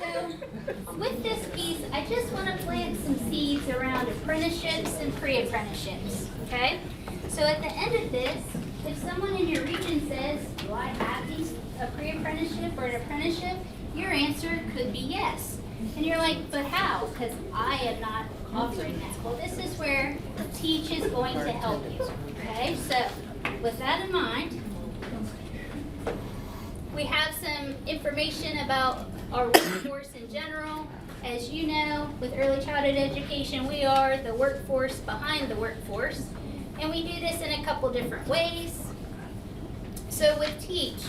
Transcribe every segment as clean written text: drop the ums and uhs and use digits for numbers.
So with this piece, I just want to plant some seeds around apprenticeships and pre-apprenticeships, okay? So at the end of this, if someone in your region says, do I have a pre-apprenticeship or an apprenticeship? Your answer could be yes. And you're like, but how? Because I am not offering that. Well, this is where Teach is going to help you, okay? So with that in mind, we have some information about our workforce in general. As you know, with early childhood education, we are the workforce behind the workforce. And we do this in a couple different ways. So with Teach,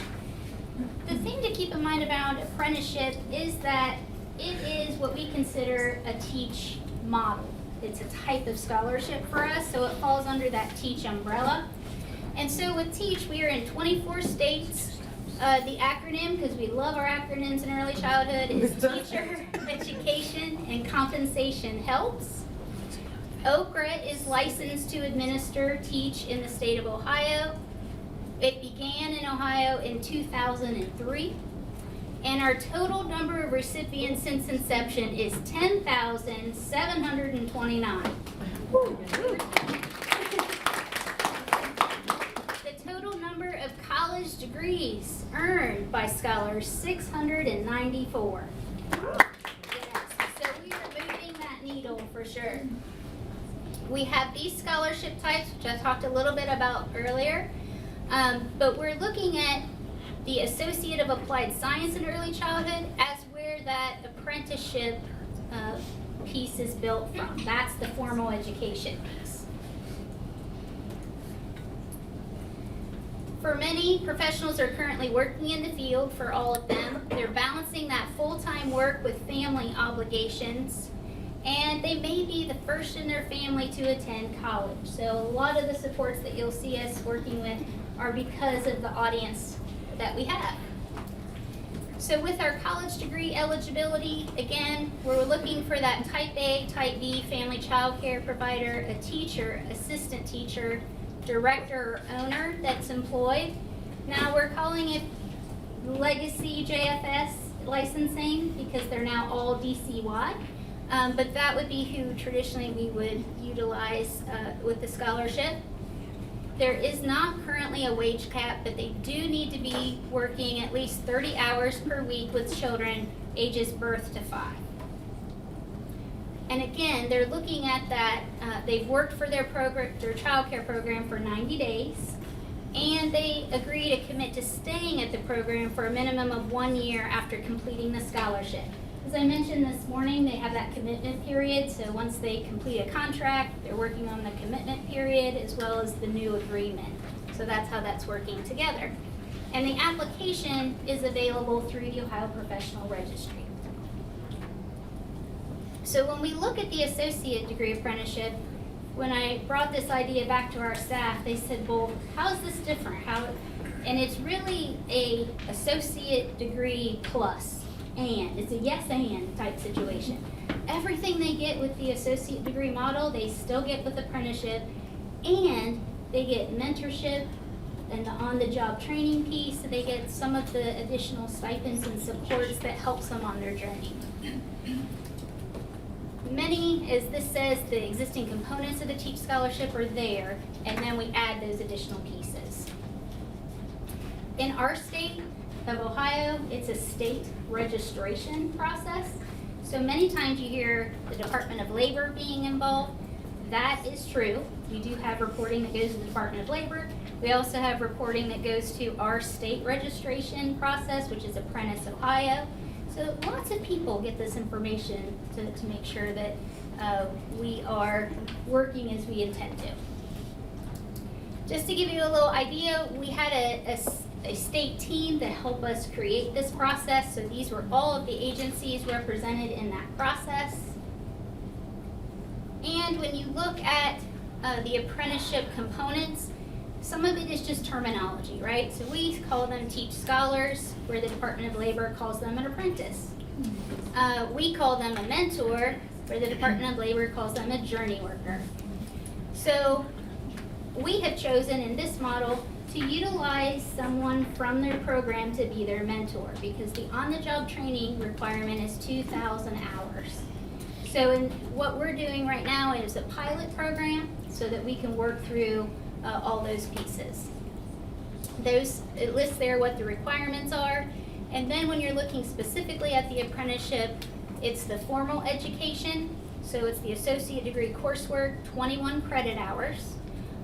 the thing to keep in mind about apprenticeship is that it is what we consider a Teach model. It's a type of scholarship for us, so it falls under that Teach umbrella. And so with Teach, we are in 24 states. The acronym, because we love our acronyms in early childhood, is Teacher, Education, and Compensation Helps. OCCRRA is licensed to administer Teach in the state of Ohio. It began in Ohio in 2003. And our total number of recipients since inception is 10,729. The total number of college degrees earned by scholars, 694. Yes, so we are moving that needle for sure. We have these scholarship types, which I talked a little bit about earlier, but we're looking at the Associate of Applied Science in Early Childhood as where that apprenticeship piece is built from. That's the formal education piece. For many, professionals are currently working in the field. For all of them, they're balancing that full-time work with family obligations, and they may be the first in their family to attend college. So a lot of the supports that you'll see us working with are because of the audience that we have. So with our college degree eligibility, again, we're looking for that type A, type B family child care provider, a teacher, assistant teacher, director or owner that's employed. Now we're calling it legacy JFS licensing because they're now all DCY. But that would be who traditionally we would utilize with the scholarship. There is not currently a wage cap, but they do need to be working at least 30 hours per week with children ages birth to 5. And again, they're looking at that, they've worked for their program, their child care program for 90 days, and they agree to commit to staying at the program for a minimum of 1 year after completing the scholarship. As I mentioned this morning, they have that commitment period, so once they complete a contract, they're working on the commitment period as well as the new agreement. So that's how that's working together. And the application is available through the Ohio Professional Registry. So when we look at the associate degree apprenticeship, when I brought this idea back to our staff, they said, well, how is this different? And it's really a associate degree plus. And it's a yes and type situation. Everything they get with the associate degree model, they still get with apprenticeship, and they get mentorship and the on-the-job training piece. So they get some of the additional stipends and supports that helps them on their journey. Many, as this says, the existing components of the Teach Scholarship are there, and then we add those additional pieces. In our state of Ohio, it's a state registration process. So many times you hear the Department of Labor being involved. That is true. We do have reporting that goes to the Department of Labor. We also have reporting that goes to our state registration process, which is Apprentice Ohio. So lots of people get this information to make sure that we are working as we intend to. Just to give you a little idea, we had a state team to help us create this process. So these were all of the agencies represented in that process. And when you look at the apprenticeship components, some of it is just terminology, right? So we call them Teach Scholars, where the Department of Labor calls them an apprentice. We call them a mentor, where the Department of Labor calls them a journey worker. So we have chosen in this model to utilize someone from their program to be their mentor, because the on-the-job training requirement is 2,000 hours. So what we're doing right now is a pilot program so that we can work through all those pieces. It lists there what the requirements are, and then when you're looking specifically at the apprenticeship, it's the formal education, so it's the associate degree coursework, 21 credit hours.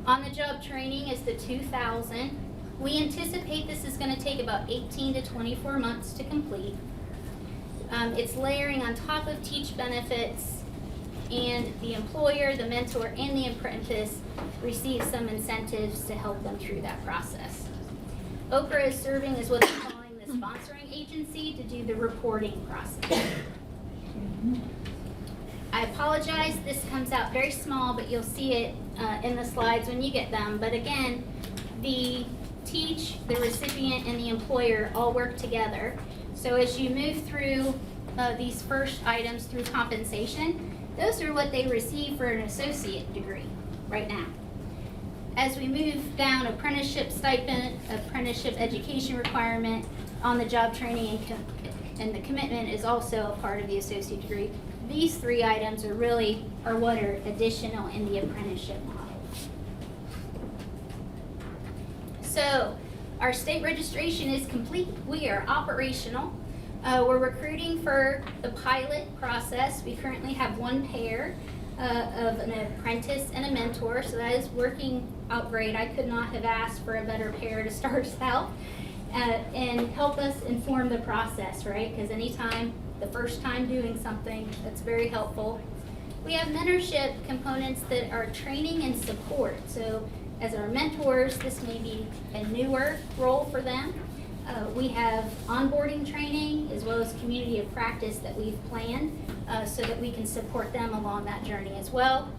On-the-job training is the 2,000. We anticipate this is going to take about 18 to 24 months to complete. It's layering on top of teach benefits, and the employer, the mentor, and the apprentice receive some incentives to help them through that process. OCCRRA is serving as what they're calling the sponsoring agency to do the reporting process. I apologize, this comes out very small, but you'll see it in the slides when you get them. But again, the teach, the recipient, and the employer all work together. So as you move through these first items through compensation, those are what they receive for an associate degree right now. As we move down, apprenticeship stipend, apprenticeship education requirement, on-the-job training, and the commitment is also a part of the associate degree. These three items are what are additional in the apprenticeship model. So our state registration is complete. We are operational. We're recruiting for the pilot process. We currently have one pair of an apprentice and a mentor, so that is working out great. I could not have asked for a better pair to start us out and help us inform the process, right? Because anytime, the first time doing something, that's very helpful. We have mentorship components that are training and support. So as our mentors, this may be a newer role for them. We have onboarding training as well as community of practice that we've planned so that we can support them along that journey as well.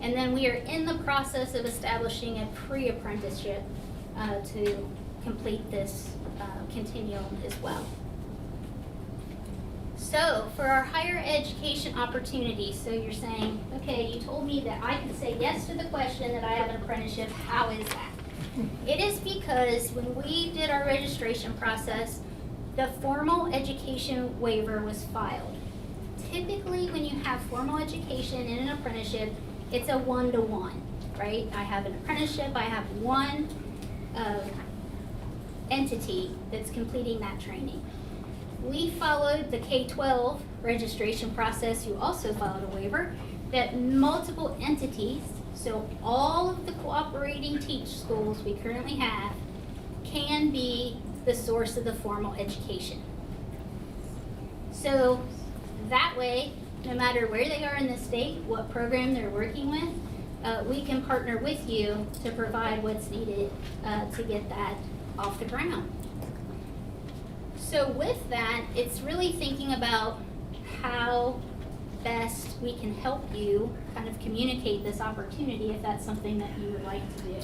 And then we are in the process of establishing a pre-apprenticeship to complete this continuum as well. So for our higher education opportunities, so you're saying, okay, you told me that I could say yes to the question that I have an apprenticeship. How is that? It is because when we did our registration process, the formal education waiver was filed. Typically, when you have formal education in an apprenticeship, it's a 1-to-1, right? I have an apprenticeship, I have one entity that's completing that training. We followed the K-12 registration process, who also filed a waiver, that multiple entities, so all of the cooperating teach schools we currently have, can be the source of the formal education. So that way, no matter where they are in the state, what program they're working with, we can partner with you to provide what's needed to get that off the ground. So with that, it's really thinking about how best we can help you kind of communicate this opportunity if that's something that you would like to do.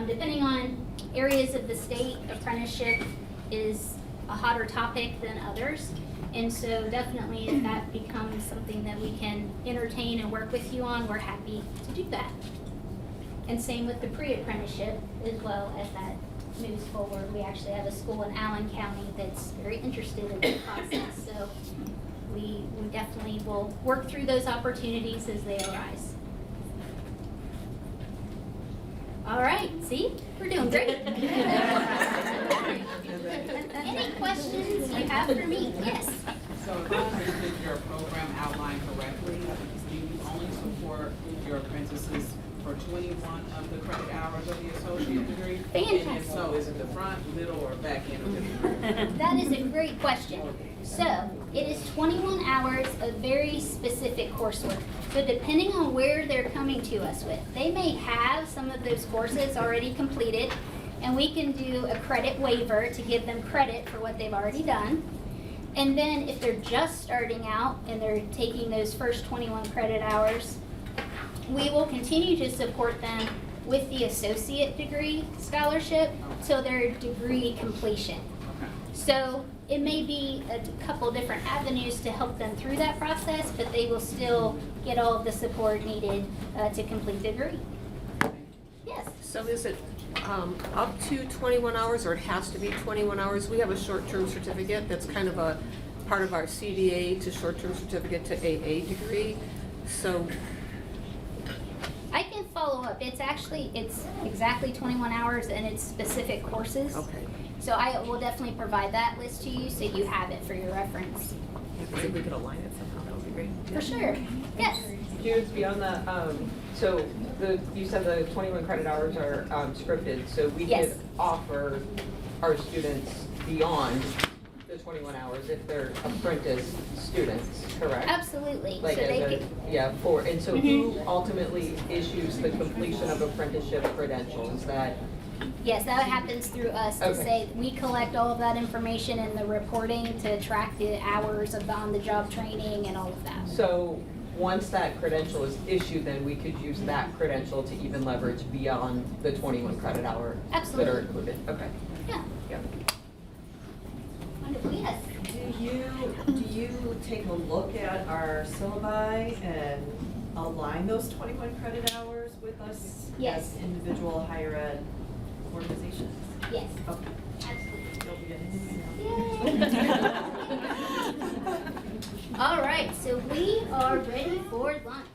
Depending on areas of the state, apprenticeship is a hotter topic than others. And so definitely if that becomes something that we can entertain and work with you on, we're happy to do that. And same with the pre-apprenticeship as well as that moves forward. We actually have a school in Allen County that's very interested in the process. So we definitely will work through those opportunities as they arise. All right, see, we're doing great. Any questions you have for me? Yes. So if I understood your program outline correctly, do you only support your apprentices for 21 of the credit hours of the associate degree? Fantastic. And if so, is it the front, middle, or back end of the degree? That is a great question. So it is 21 hours of very specific coursework. So depending on where they're coming to us with, they may have some of those courses already completed, and we can do a credit waiver to give them credit for what they've already done. And then if they're just starting out and they're taking those first 21 credit hours, we will continue to support them with the associate degree scholarship till their degree completion. So it may be a couple different avenues to help them through that process, but they will still get all of the support needed to complete the degree. Yes? So is it up to 21 hours, or it has to be 21 hours? We have a short-term certificate that's kind of a part of our CDA to short-term certificate to AA degree. So I can follow up. It's exactly 21 hours and it's specific courses. okay, So I will definitely provide that list to you so you have it for your reference. if we could align it somehow, that would be great. For sure. Yes. Judith, beyond that, so you said the 21 credit hours are scripted, so we Yes. could offer our students beyond the 21 hours if they're apprentice students, correct? Absolutely. Like So as they a, could, yeah, and so who ultimately issues the completion of apprenticeship credentials? That, yes, that happens through us to Okay. say, we collect all of that information and the reporting to track the hours of the on-the-job training and all of that. so once that credential is issued, then we could use that credential to even leverage beyond the 21 credit hour that are Absolutely. included? Okay. Yeah. Yeah. Wonderful. Yes. Do you take a look at our syllabi and align those 21 credit hours with us Yes. as individual higher ed organizations? Yes. Okay. Absolutely. Don't be getting Yay. All right, so we are ready for lunch.